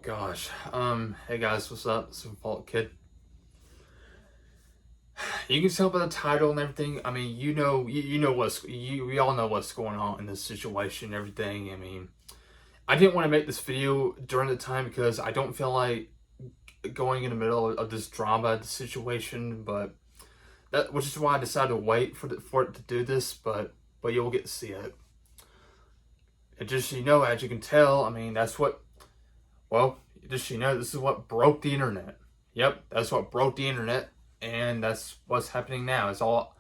gosh. Hey guys, what's up? It's Fault Kid. You can tell by the title and everything. I mean, you know we all know what's going on in this situation and everything. I mean, I didn't want to make this video during the time because I don't feel like going in the middle of this drama, the situation, but which is why I decided to wait for it to do this, but you'll get to see it. And just so you know, as you can tell, I mean, just so you know, this is what broke the internet. Yep, that's what broke the internet, and that's what's happening now. It's all,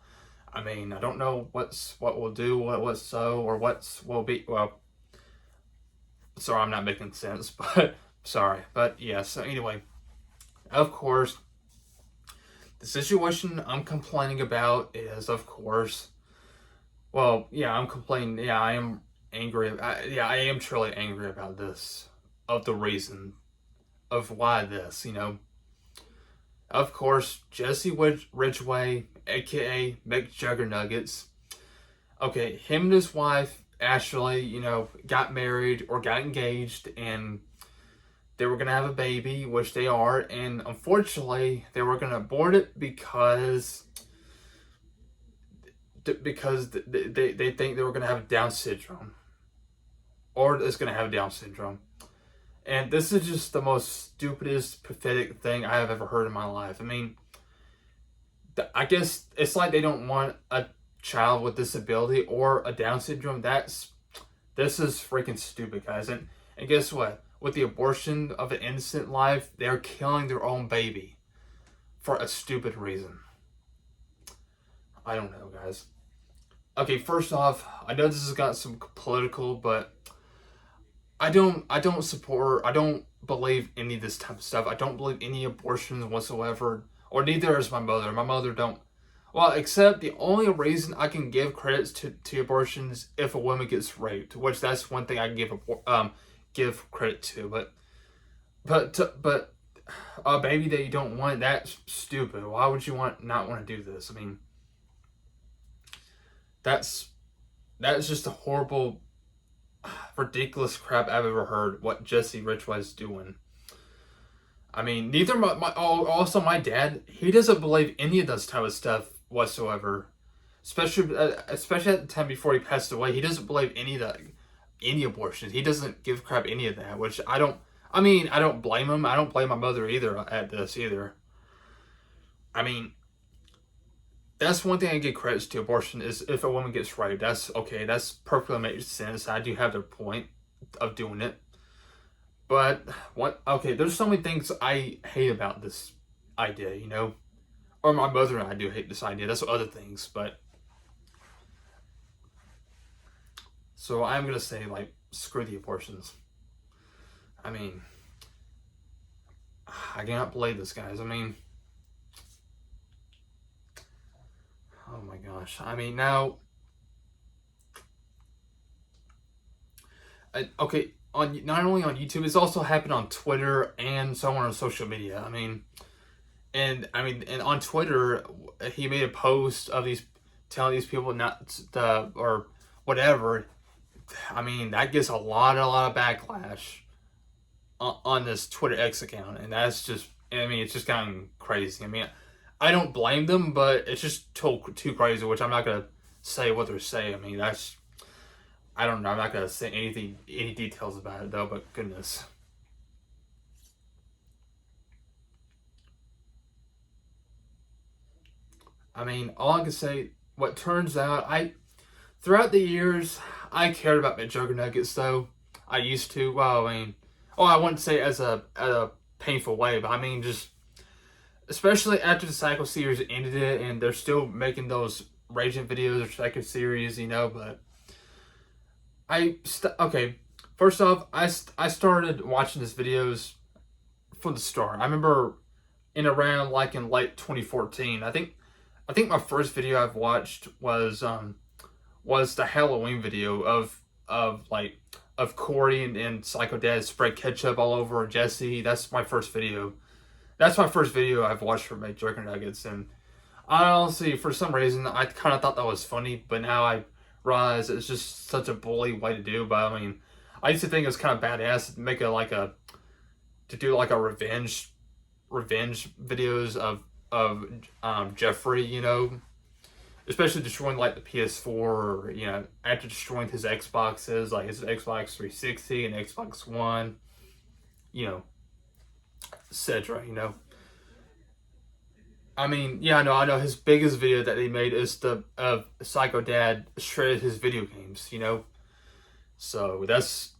I mean, I don't know what we'll do, will be. Well, sorry, I'm not making sense, but sorry, but yeah. So anyway, of course, the situation I'm complaining about is, of course, well, yeah, I'm complaining. Yeah, I am angry. I am truly angry about this. Of the reason of why this, of course, Jesse Ridgway, aka McJuggerNuggets. Okay, him and his wife Ashley, got married or got engaged, and they were gonna have a baby, which they are, and unfortunately, they were gonna abort it because they think they were gonna have Down syndrome, or it's gonna have Down syndrome. And this is just the most stupidest, pathetic thing I have ever heard in my life. I mean, I guess it's like they don't want a child with disability or a Down syndrome. This is freaking stupid, guys. And guess what? With the abortion of an innocent life, they're killing their own baby for a stupid reason. I don't know, guys. Okay, first off, I know this has got some political, but I don't believe any of this type of stuff. I don't believe any abortions whatsoever, or neither is my mother. My mother don't. Well, except the only reason I can give credits to abortions if a woman gets raped, which that's one thing I can give credit to. But a baby that you don't want, that's stupid. Why would you not want to do this? I mean, that's just a horrible, ridiculous crap I've ever heard. What Jesse Ridgway's doing. I mean, neither also my dad, he doesn't believe any of this type of stuff whatsoever. Especially at the time before he passed away, he doesn't believe any abortions. He doesn't give crap any of that, which I don't blame him. I don't blame my mother either at this either. I mean, that's one thing I give credits to abortion is if a woman gets raped. That's okay. That's perfectly makes sense. I do have the point of doing it. But there's so many things I hate about this idea, Or my mother and I do hate this idea. That's other things, but so I'm gonna say, like, screw the abortions. I mean, I cannot believe this, guys. I mean, oh my gosh. I mean, now, okay, not only on YouTube, it's also happened on Twitter and so on social media. And on Twitter, he made a post of telling these people not to, or whatever. I mean, that gets a lot of backlash on this Twitter X account, and that's just, it's just gotten crazy. I mean, I don't blame them, but it's just too crazy, which I'm not going to say what they're saying. I mean, I don't know. I'm not going to say any details about it, though, but goodness. I mean, all I can say, what turns out, throughout the years, I cared about McJuggerNuggets, though. I used to. Well, I wouldn't say as a painful way, but just, especially after the Psycho series ended it, and they're still making those Raging videos or Psycho series, but first off, I started watching these videos from the start. I remember in late 2014. I think my first video I've watched was the Halloween video of Corey and Psycho Dad spray ketchup all over Jesse. That's my first video. That's my first video I've watched for McJuggerNuggets, and I honestly, for some reason, I kind of thought that was funny, but now I realize it's just such a bully way to do. But I used to think it was kind of badass to make to do like a revenge videos of Jeffrey, you know, especially destroying like the PS4, or, you know, after destroying his Xboxes, like his Xbox 360 and Xbox One, you know, etc. You know, I mean, yeah, I know. His biggest video that he made is the Psycho Dad shredded his video games. You know, so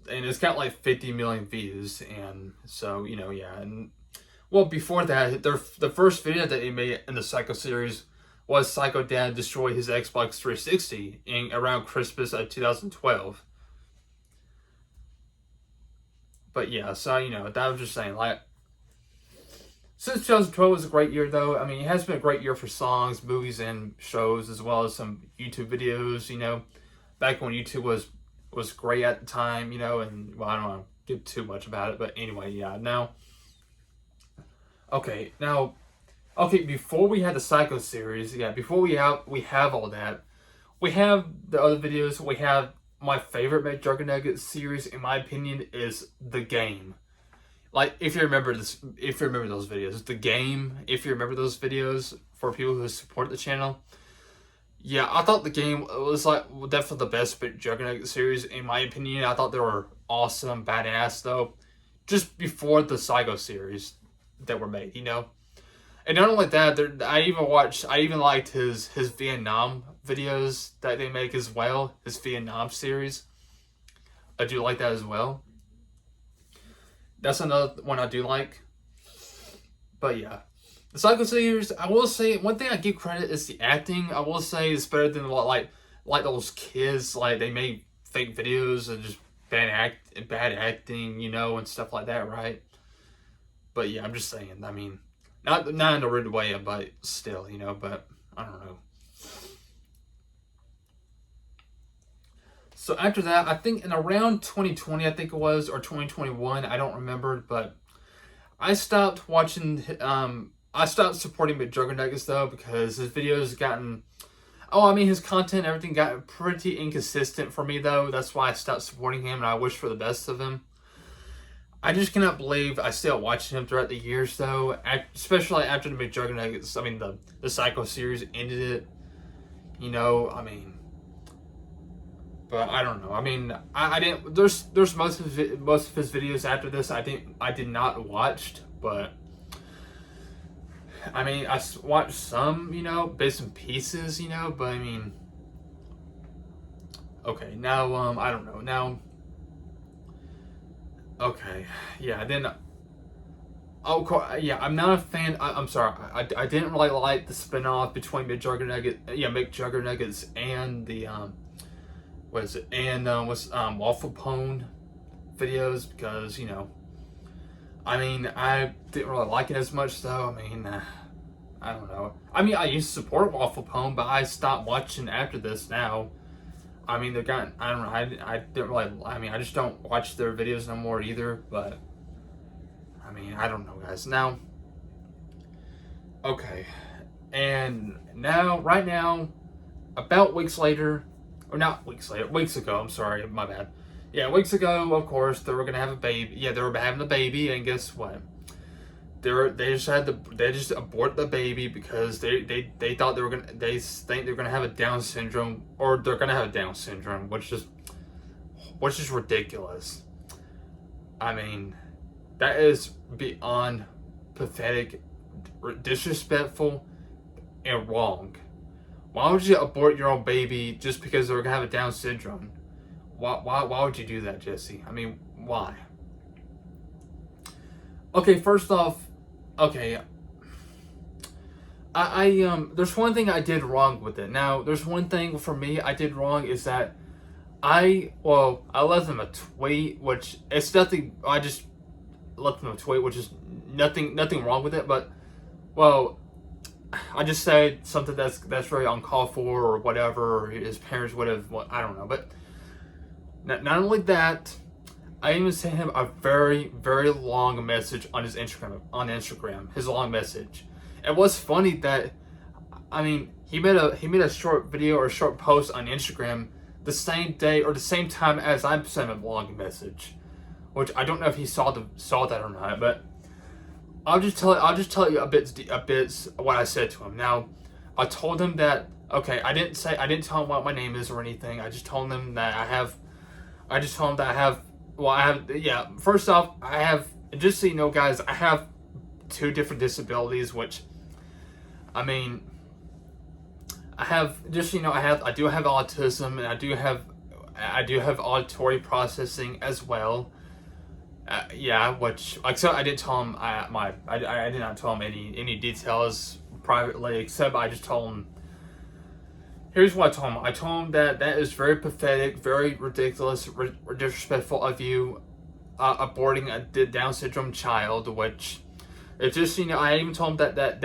and it's got like 50 million views, and so, you know, yeah, and well, before that, the first video that he made in the Psycho series was Psycho Dad destroy his Xbox 360 in around Christmas of 2012. But yeah, so, you know, that was just saying, like, since 2012 was a great year, though. I mean, it has been a great year for songs, movies, and shows, as well as some YouTube videos. You know, back when YouTube was great at the time, you know, and, well, I don't want to give too much about it, but anyway, yeah. Okay, before we had the Psycho series, yeah, before we have all that, we have the other videos. We have my favorite McJuggerNuggets series, in my opinion, is The Game. Like, if you remember those videos, The Game, if you remember those videos, for people who support the channel. Yeah, I thought The Game was like definitely the best McJuggerNuggets series, in my opinion. I thought they were awesome, badass, though. Just before the Psycho series that were made, you know? And not only that, I even liked his Vietnam videos that they make as well, his Vietnam series. I do like that as well. That's another one I do like. But yeah, the Psycho series, I will say, one thing I give credit is the acting. I will say it's better than what, like those kids, like, they make fake videos and just bad acting, you know, and stuff like that, right? But yeah, I'm just saying, I mean, not in a rude way, but still, you know, but I don't know. So after that, I think in around 2020, I think it was, or 2021, I don't remember, but I stopped watching, I stopped supporting McJuggerNuggets, though, because his videos gotten, his content, everything got pretty inconsistent for me, though. That's why I stopped supporting him, and I wish for the best of him. I just cannot believe I still watching him throughout the years, though, especially after the McJuggerNuggets, I mean, the Psycho series ended it, you know, I mean. But I don't know. I mean, I didn't. There's most of his videos after this I did not watch, but I mean, I watched some, you know, bits and pieces, you know. But I mean, okay, now I don't know now. Okay, yeah, then. Yeah, I'm not a fan. I'm sorry. I didn't really like the spinoff between McJuggerNuggets and the Waffle Pone videos, because, you know, I mean, I didn't really like it as much, though. I mean, I don't know. I mean, I used to support Waffle Pone, but I stopped watching after this now. I mean, I don't know, I didn't really, I mean, I just don't watch their videos no more either, but, I mean, I don't know, guys. Now, okay, and now, right now, about weeks later, or not weeks later, weeks ago, I'm sorry, my bad. Yeah, weeks ago, of course, they were going to have a baby. Yeah, they were having a baby, and guess what? They just abort the baby because they thought they think they're gonna have a Down syndrome, or they're gonna have a Down syndrome, which is ridiculous. I mean, that is beyond pathetic, disrespectful, and wrong. Why would you abort your own baby just because they're gonna have a Down syndrome? Why would you do that, Jesse? I mean, why? Okay, first off, okay, there's one thing I did wrong with it. Now, there's one thing for me I did wrong, is that I left them a tweet, which it's nothing. I just left them a tweet, which is nothing wrong with it. But, well, I just said something that's very uncalled for, or whatever, or his parents would have. I don't know. But not only that, I even sent him a very, very long message on his Instagram. His long message. And what's funny that, I mean, he made a short video or a short post on Instagram the same day or the same time as I sent him a long message, which I don't know if he saw that or not, but I'll just tell you a bit what I said to him. Now, I told him that, okay, I didn't tell him what my name is or anything. I just told him that first off, I have, just so you know, guys, I have 2 different disabilities, which, I mean, I do have autism, and I do have auditory processing as well. Which, except I didn't tell him, I did not tell him any details privately, except I just told him, here's what I told him. I told him that is very pathetic, very ridiculous, disrespectful of you, aborting a Down syndrome child, which, it's just, I even told him that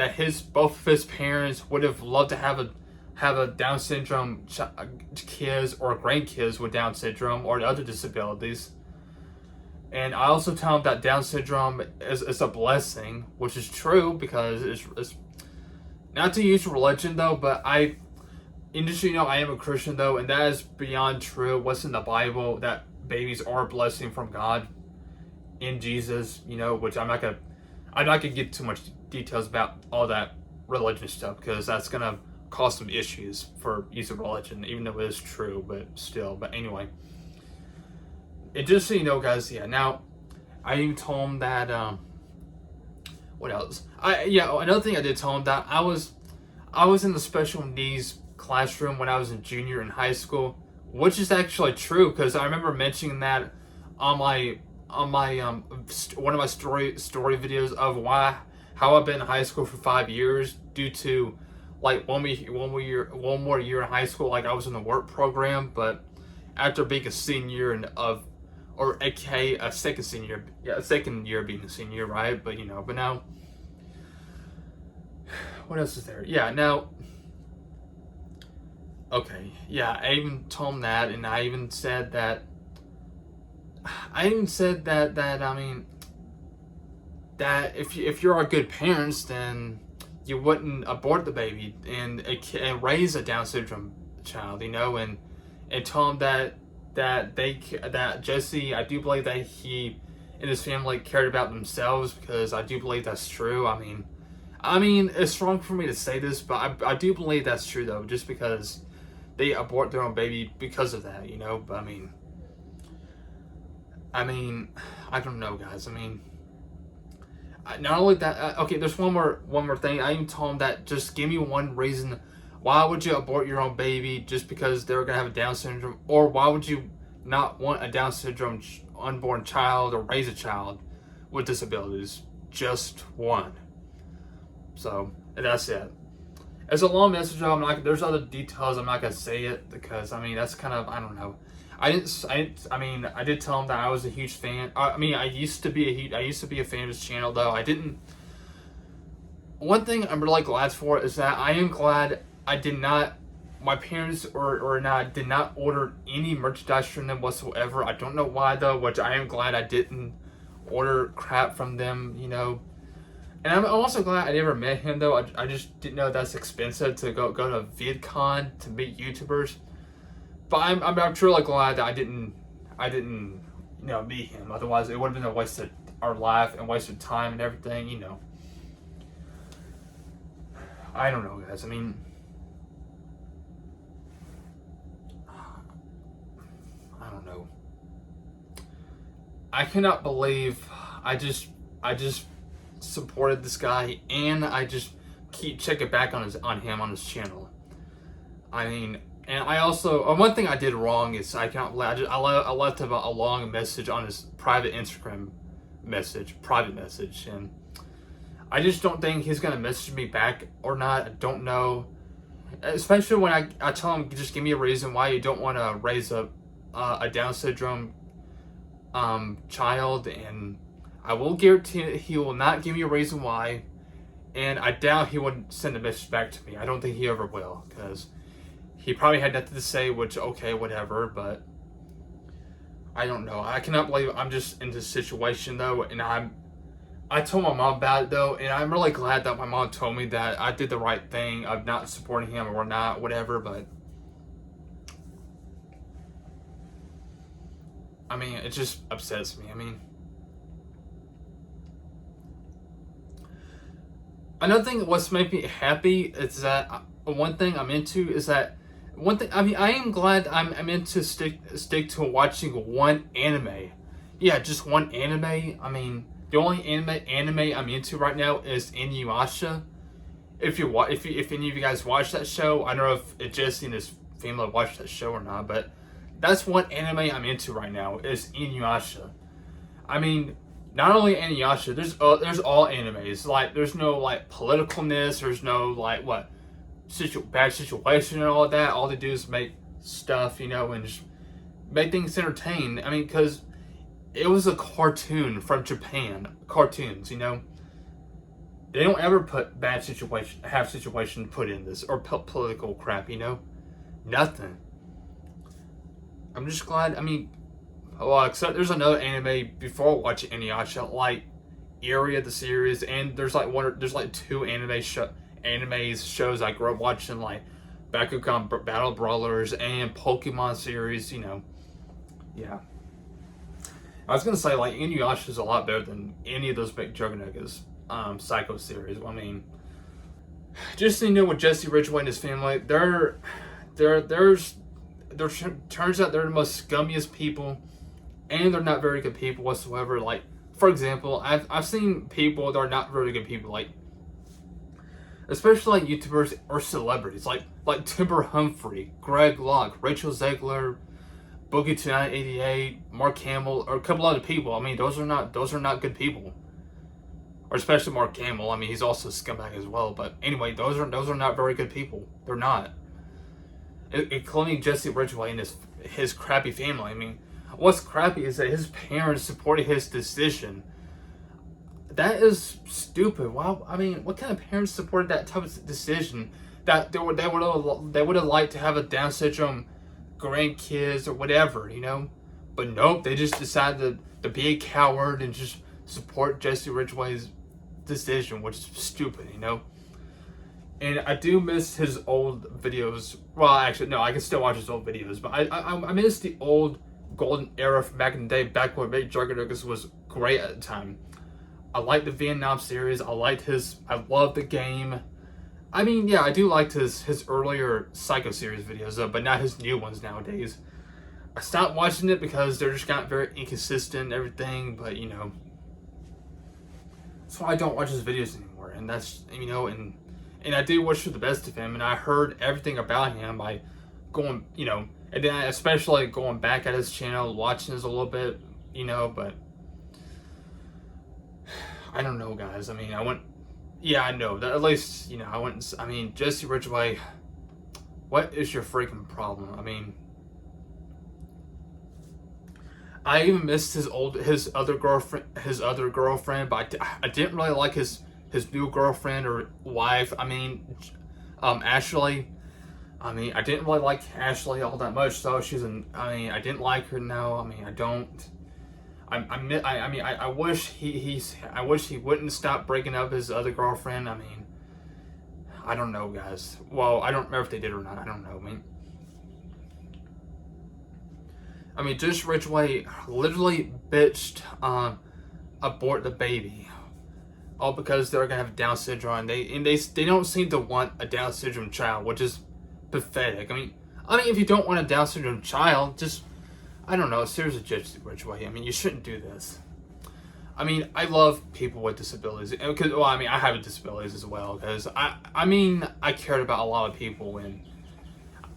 both of his parents would have loved to have a Down syndrome kids or grandkids with Down syndrome or other disabilities. And I also tell him that Down syndrome is a blessing, which is true, because it's not to use religion though, but I am a Christian though, and that is beyond true. What's in the Bible, that babies are a blessing from God in Jesus, which I'm not gonna get too much details about all that religious stuff, because that's gonna cause some issues for use of religion, even though it is true, but still. But anyway, and just so you know, guys, now I even told him that what else? Another thing I did tell him, that I was in the special needs classroom when I was in junior in high school, which is actually true, because I remember mentioning that on my one of my story videos of how I've been in high school for 5 years, due to like one more year in high school, like I was in the work program, but after being a senior a second year being a senior, right? But but now, what else is there? Now, okay, I even told him that, and I even said that I mean, that if you're good parents, then you wouldn't abort the baby and raise a Down syndrome child, and told him that Jesse, I do believe that he and his family cared about themselves, because I do believe that's true. I mean, it's wrong for me to say this, but I do believe that's true though, just because they abort their own baby because of that, But I mean, I don't know, guys. I mean, not only that, okay, there's one more thing. I even told him that, just give me one reason why would you abort your own baby, just because they're gonna have a Down syndrome, or why would you not want a Down syndrome unborn child or raise a child with disabilities? Just one. So, and that's it. It's a long message though. There's other details. I'm not gonna say it, because I mean, that's kind of, I don't know. I did tell him that I was a huge fan. I used to be a fan of his channel though. One thing I'm really glad for is that I am glad my parents did not order any merchandise from them whatsoever. I don't know why though, which I am glad I didn't order crap from them, And I'm also glad I never met him though. I just didn't know that's expensive to go to VidCon to meet YouTubers. But I'm truly glad that I didn't meet him. Otherwise, it would have been a waste of our life and waste of time and everything. I don't know, guys. I mean, I don't know. I cannot believe I just supported this guy, and I just keep checking back on his channel. I mean. And I also, one thing I did wrong is I left him a long message on his private Instagram private message, and I just don't think he's gonna message me back or not. I don't know, especially when I tell him, just give me a reason why you don't want to raise a Down syndrome child, and I will guarantee he will not give me a reason why, and I doubt he would send a message back to me. I don't think he ever will, because he probably had nothing to say, which, okay, whatever, but I don't know. I cannot believe I'm just in this situation, though, and I told my mom about it, though, and I'm really glad that my mom told me that I did the right thing of not supporting him or not, whatever, but I mean, it just upsets me. I mean, another thing what's made me happy is that one thing I'm into is that one thing. I mean, I am glad I'm into stick to watching one anime. Yeah, just one anime. I mean, the only anime I'm into right now is Inuyasha. If any of you guys watch that show, I don't know if Jesse and his family watch that show or not, but that's one anime I'm into right now is Inuyasha. I mean, not only Inuyasha, there's all animes. Like, there's no like politicalness. There's no like bad situation and all of that. All they do is make stuff, and just make things entertain. I mean, because it was a cartoon from Japan. Cartoons, they don't ever put have situation put in this or political crap, nothing. I'm just glad. I mean, well, except there's another anime before watching Inuyasha, like Area the series, and there's like two animes shows I grew up watching, like Bakugan Battle Brawlers and Pokemon series. Yeah. I was gonna say, like, Inuyasha is a lot better than any of those McJuggerNuggets Psycho series. I mean, just with Jesse Ridgway and his family, turns out they're the most scummiest people, and they're not very good people whatsoever. Like, for example, I've seen people that are not very good people, like, especially like YouTubers or celebrities, like Timber Humphrey, Greg Locke, Rachel Zegler, Boogie 2988, Mark Hamill, or a couple other people. I mean, those are not good people. Or especially Mark Hamill. I mean, he's also a scumbag as well. But anyway, those are not very good people. They're not. Including Jesse Ridgway and his crappy family. I mean, what's crappy is that his parents supported his decision. That is stupid. Wow. I mean, what kind of parents supported that type of decision? That they would have liked to have a Down syndrome grandkids or whatever, but nope, they just decided to be a coward and just support Jesse Ridgway's decision, which is stupid, And I do miss his old videos. Well, actually, no, I can still watch his old videos, but I miss the old golden era from back in the day, back when McJuggerNuggets was great at the time. I liked the Vietnam series. I loved the game. I mean, yeah, I do like his earlier Psycho series videos, though, but not his new ones nowadays. I stopped watching it because they're just got very inconsistent and everything, but, so I don't watch his videos anymore, and that's, and I do wish for the best of him, and I heard everything about him by going, and then especially going back at his channel, watching his a little bit, but I don't know, guys. I mean, yeah, I know that at least, I mean, Jesse Ridgway, what is your freaking problem? I mean, I even missed his other girlfriend, but I didn't really like his new girlfriend or wife. I mean, Ashley. I mean, I didn't really like Ashley all that much, so I didn't like her. No, I mean, I don't. I wish he wouldn't stop breaking up his other girlfriend. I mean, I don't know, guys. Well, I don't remember if they did or not. I don't know. I mean, Jesse Ridgway literally bitched abort the baby, all because they're gonna have Down syndrome. They don't seem to want a Down syndrome child, which is pathetic. I mean, if you don't want a Down syndrome child, just, I don't know, seriously, Jesse Ridgway. I mean, you shouldn't do this. I mean, I love people with disabilities. Because, well, I mean, I have disabilities as well. Because, I cared about a lot of people, and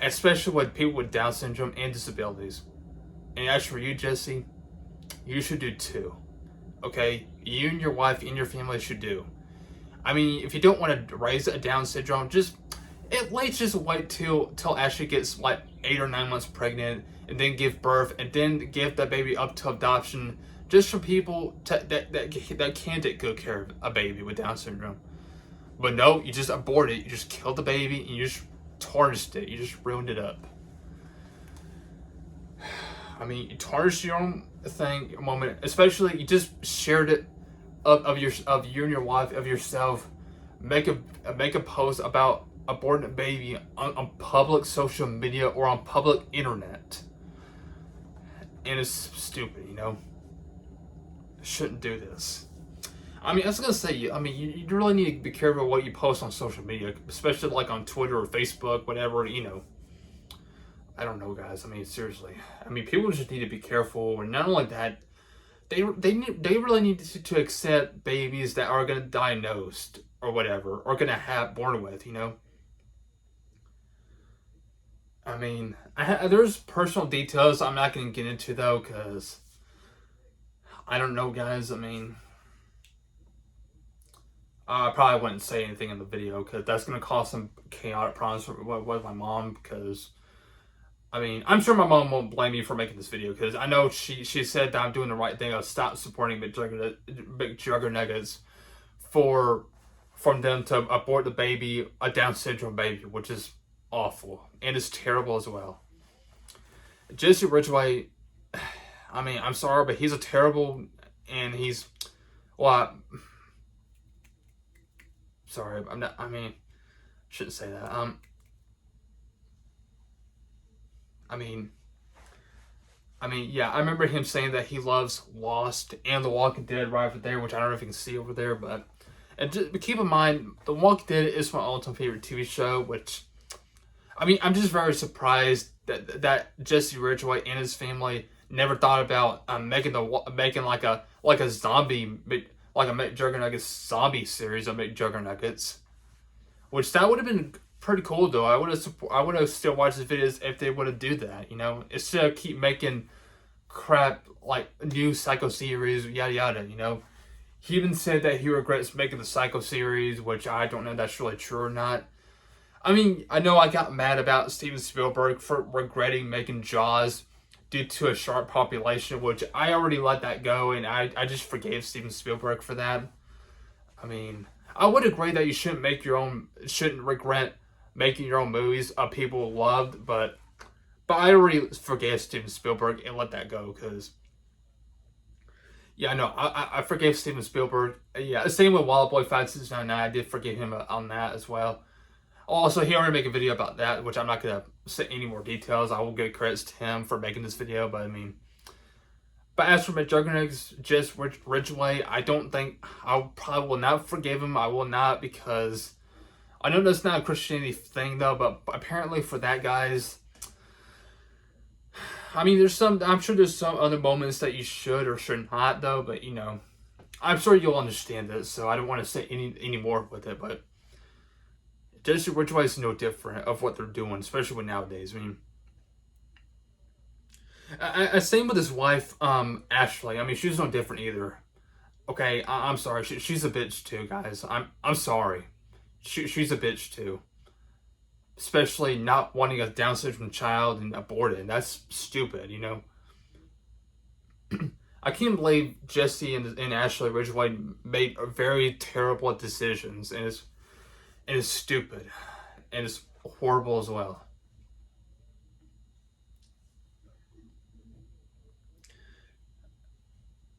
especially with people with Down syndrome and disabilities. And as for you, Jesse, you should do too. Okay? You and your wife and your family should do. I mean, if you don't want to raise a Down syndrome, just at least just wait till Ashley gets like 8 or 9 months pregnant, and then give birth, and then give that baby up to adoption, just for people that can take good care of a baby with Down syndrome. But no, you just abort it. You just killed the baby, and you just tarnished it. You just ruined it up. I mean, you tarnished your own thing a moment, especially you just shared it of you and your wife, of yourself. Make a post about aborting a baby on public social media or on public internet. and it's stupid, you know. Shouldn't do this. I mean, I was gonna say, I mean, you really need to be careful what you post on social media, especially like on Twitter or Facebook, whatever, you know. I don't know, guys. I mean, seriously. I mean, people just need to be careful, and not only that, they really need to accept babies that are gonna diagnosed or whatever, or gonna have born with, you know. I mean, there's personal details I'm not gonna get into though, because I don't know, guys. I mean, I probably wouldn't say anything in the video because that's gonna cause some chaotic problems with my mom. Because I mean, I'm sure my mom won't blame me for making this video because I know she said that I'm doing the right thing. I'll stop supporting McJuggerNuggets from them to abort the baby, a Down syndrome baby, which is awful and it's terrible as well. Jesse Ridgway, I mean, I'm sorry, but he's a terrible, and he's, well, sorry, I'm not, I mean, shouldn't say that. I mean, yeah, I remember him saying that he loves Lost and The Walking Dead right over there, which I don't know if you can see over there, but keep in mind, The Walking Dead is my all-time favorite TV show, which, I mean, I'm just very surprised that Jesse Ridgway and his family never thought about making like a zombie, like a McJuggerNuggets zombie series of McJuggerNuggets, which that would have been pretty cool though. I would have still watched the videos if they would have do that, you know, instead of keep making crap like new Psycho series, yada yada, you know. He even said that he regrets making the Psycho series, which I don't know if that's really true or not. I mean, I know I got mad about Steven Spielberg for regretting making Jaws due to a shark population, which I already let that go, and I just forgave Steven Spielberg for that. I mean, I would agree that you shouldn't regret making your own movies of people loved, but I already forgave Steven Spielberg and let that go, because yeah, no, I forgave Steven Spielberg. Yeah, same with Wild Boy 5699. I did forgive him on that as well. Also, he already made a video about that, which I'm not going to say any more details. I will give credits to him for making this video, but I mean, but as for McJuggerNuggets, Jesse Ridgway, I don't think, I probably will not forgive him. I will not, because I know that's not a Christianity thing though, but apparently for that, guys, I mean, I'm sure there's some other moments that you should or should not though, but you know, I'm sure you'll understand this, so I don't want to say any more with it, but Jesse Ridgway is no different of what they're doing, especially with nowadays. I mean, same with his wife, Ashley. I mean, she's no different either. Okay, I'm sorry. She's a bitch too, guys. I'm sorry. She's a bitch too. Especially not wanting a Down syndrome child and aborting. That's stupid, you know. I can't believe Jesse and Ashley Ridgway made very terrible decisions, and it's stupid, and it's horrible as well.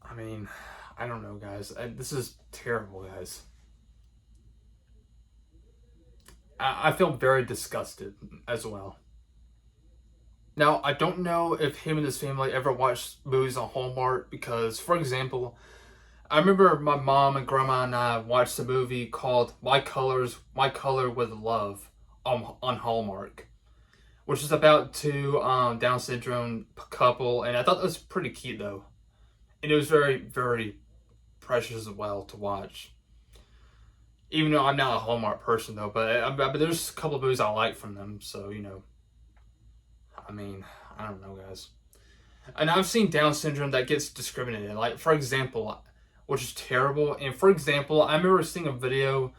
I mean, I don't know, guys. This is terrible, guys. I feel very disgusted as well. Now, I don't know if him and his family ever watched movies on Hallmark, because, for example, I remember my mom and grandma and I watched a movie called My Color with Love on Hallmark, which is about two Down syndrome couple, and I thought that was pretty cute though, and it was very, very precious as well to watch. Even though I'm not a Hallmark person though, but there's a couple of movies I like from them, so you know. I mean, I don't know, guys. And I've seen Down syndrome that gets discriminated. Like, for example, which is terrible. And for example, I remember seeing a video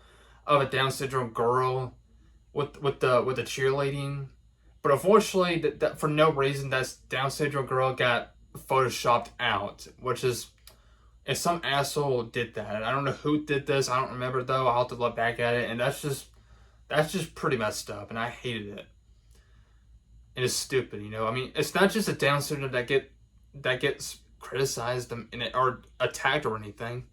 of a Down syndrome girl with the cheerleading, but unfortunately, that for no reason, that Down syndrome girl got photoshopped out, which is, and some asshole did that. I don't know who did this. I don't remember though. I'll have to look back at it, and that's just pretty messed up, and I hated it. And it's stupid, you know. I mean, it's not just a Down syndrome that gets criticized or attacked or anything.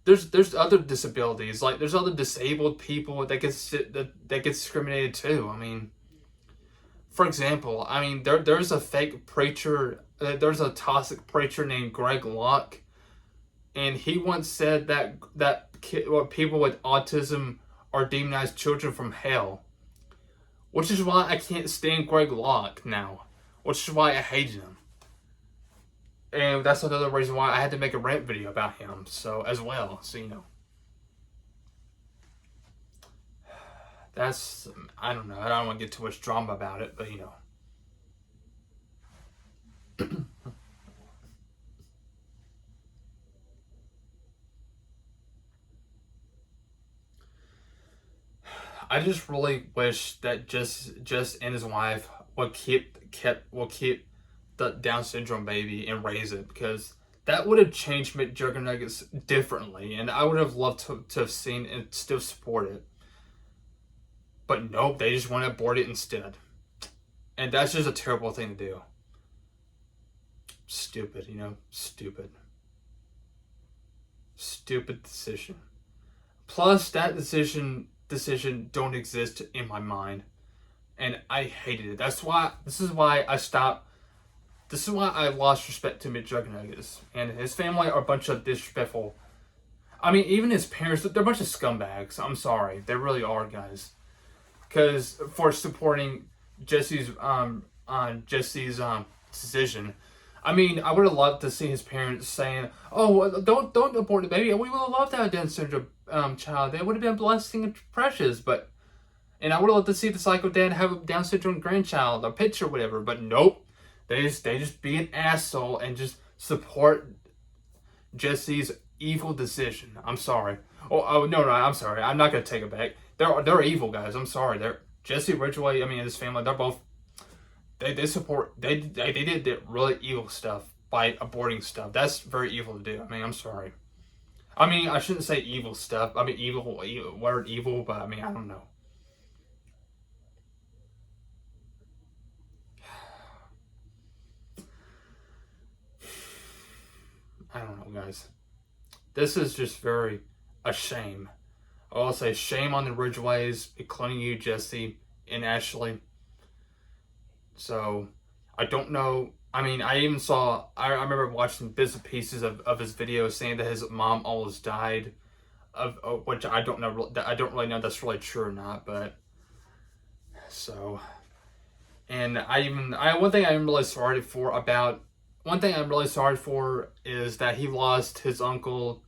There's other disabilities, like there's other disabled people that get discriminated too. I mean, for example, I mean there's a fake preacher there's a toxic preacher named Greg Locke, and he once said that people with autism are demonized children from hell, which is why I can't stand Greg Locke now, which is why I hated him. And that's another reason why I had to make a rant video about him, so as well, so you know. That's, I don't know, I don't want to get too much drama about it, but you know. I just really wish that just and his wife would keep the Down syndrome baby and raise it, because that would have changed McJuggerNuggets differently, and I would have loved to have seen and still support it. But nope, they just want to abort it instead. And that's just a terrible thing to do. Stupid, you know? Stupid. Stupid decision. Plus, that decision don't exist in my mind. And I hated it. This is why I lost respect to McJuggerNuggets. And his family are a bunch of disrespectful. I mean, even his parents, they're a bunch of scumbags. I'm sorry. They really are, guys. Because for supporting Jesse's decision. I mean, I would have loved to see his parents saying, "Oh, don't abort the baby. We would have loved to have a Down syndrome child. They would have been blessing and precious." And I would have loved to see the psycho dad have a Down syndrome grandchild, a picture, whatever. But nope, they just be an asshole and just support Jesse's evil decision. I'm sorry. Oh no, I'm sorry. I'm not gonna take it back. They're evil, guys. I'm sorry. Jesse Ridgway. I mean, his family. They're both. They did really evil stuff by aborting stuff. That's very evil to do. I mean, I'm sorry. I mean, I shouldn't say evil stuff. I mean, evil word evil, but I mean, I don't know. I don't know, guys. This is just very a shame. I'll say shame on the Ridgways, including you, Jesse, and Ashley. So, I don't know. I mean, I remember watching bits and pieces of his videos saying that his mom almost died, which I don't know. I don't really know if that's really true or not, but so. And one thing I'm really sorry for is that he lost his uncle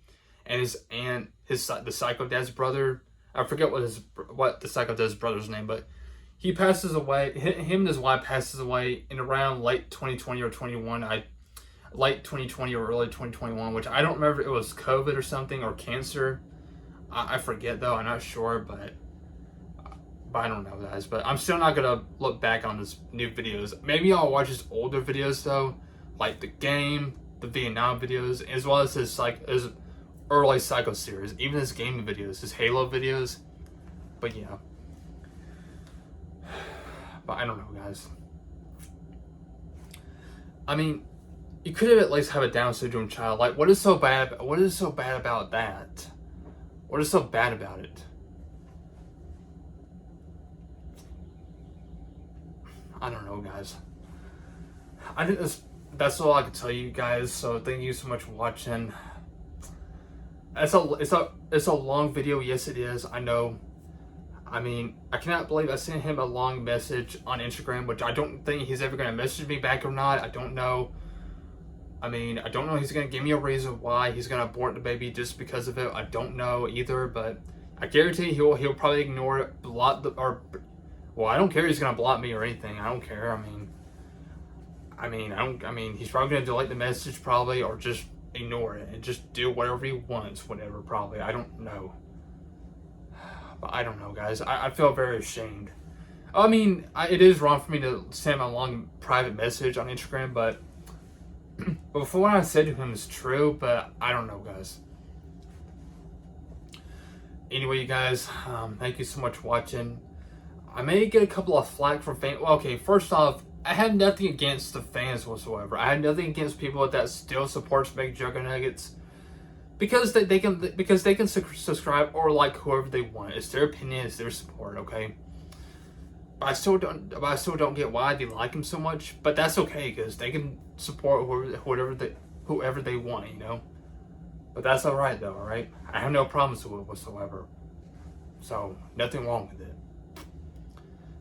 and his aunt, the psycho dad's brother. I forget what the psycho dad's brother's name, but he passes away. Him and his wife passes away in around late 2020 or 21. Late 2020 or early 2021, which I don't remember if it was COVID or something or cancer. I forget though. I'm not sure, but I don't know, guys. But I'm still not gonna look back on his new videos. Maybe I'll watch his older videos though, like the game, the Vietnam videos, as well as his early Psycho series, even his gaming videos, his Halo videos. But yeah. But I don't know, guys. I mean, you could have at least have a Down syndrome child. Like, what is so bad about that? What is so bad about it? I don't know, guys. I think that's all I can tell you guys. So thank you so much for watching. It's a long video. Yes, it is. I know. I mean, I cannot believe I sent him a long message on Instagram, which I don't think he's ever going to message me back or not. I don't know. I mean, I don't know if he's going to give me a reason why he's going to abort the baby just because of it. I don't know either, but I guarantee he'll probably ignore it, well, I don't care if he's going to block me or anything. I don't care. I mean, he's probably going to delete the message probably, or just ignore it and just do whatever he wants, whatever, probably. I don't know. But I don't know, guys. I feel very ashamed. I mean, it is wrong for me to send him a long private message on Instagram, but before what I said to him is true, but I don't know, guys. Anyway, you guys, thank you so much for watching. I may get a couple of flack from fans. Well, okay, first off, I have nothing against the fans whatsoever. I have nothing against people that still supports McJuggerNuggets. Because they can subscribe or like whoever they want. It's their opinion, it's their support, okay? But I still don't get why they like him so much. But that's okay, because they can support whoever they want, you know. But that's all right, though. All right, I have no problems with it whatsoever. So nothing wrong with it.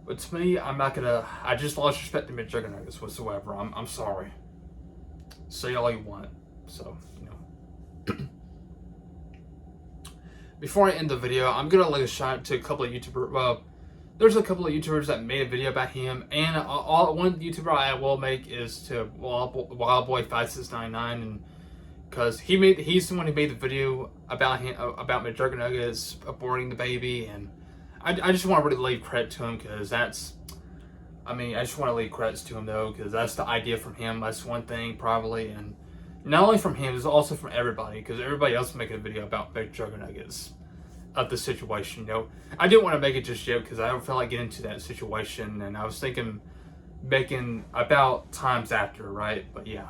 But to me, I'm not gonna. I just lost respect to McJuggerNuggets whatsoever. I'm sorry. Say all you want. So you know. Before I end the video, I'm gonna like a shout out to a couple of YouTubers. Well, there's a couple of YouTubers that made a video about him, and one YouTuber I will make is to Wildboy5699, and because he's the one who made the video about him about McJuggerNuggets aborting the baby, and I just want to really leave credit to him, because that's, I mean, I just want to leave credits to him though, because that's the idea from him. That's one thing probably, and not only from him, it's also from everybody, because everybody else is making a video about McJuggerNuggets of the situation. You know, I didn't want to make it just yet because I don't feel like getting into that situation, and I was thinking making about times after, right? But yeah.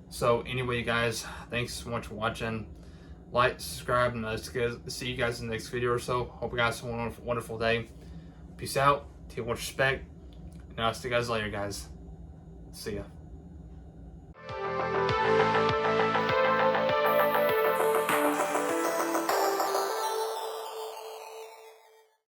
So anyway, you guys, thanks so much for watching. Like, subscribe, and I'll see you guys in the next video or so. Hope you guys have a wonderful day. Peace out. Take much respect. And I'll see you guys later, guys. See ya.